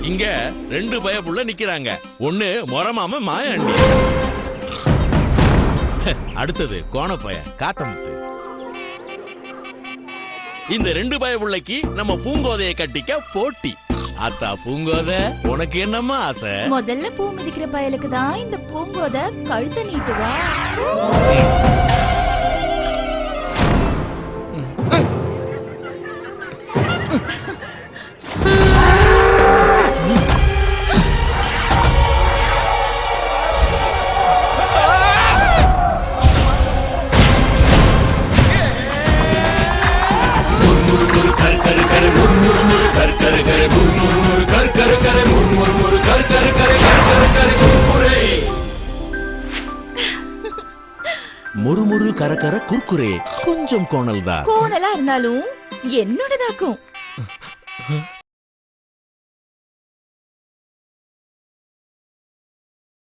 இங்க 2 பயப்புள்ள நிக்கிறாங்க. ஒண்ணு மொரமாம மாயாண்டி, அடுத்தது கோணப்பய காத்தமுத்து. இந்த 2 பயப்புள்ளைக்கு நம்ம பூங்கோதையை கட்டிக்க போட்டி. ஆத்தா பூங்கோத, உனக்கு என்னம்மா ஆசை? முதல்ல பூ மிதிக்கிற பயலுக்கு தான் இந்த பூங்கோத கழுத்தை நீட்டுவா. முறுமுறு கரகர குர்குரே கொஞ்சம் கோணல் தான். கோணலா இருந்தாலும் என்னோடதாக்கும்.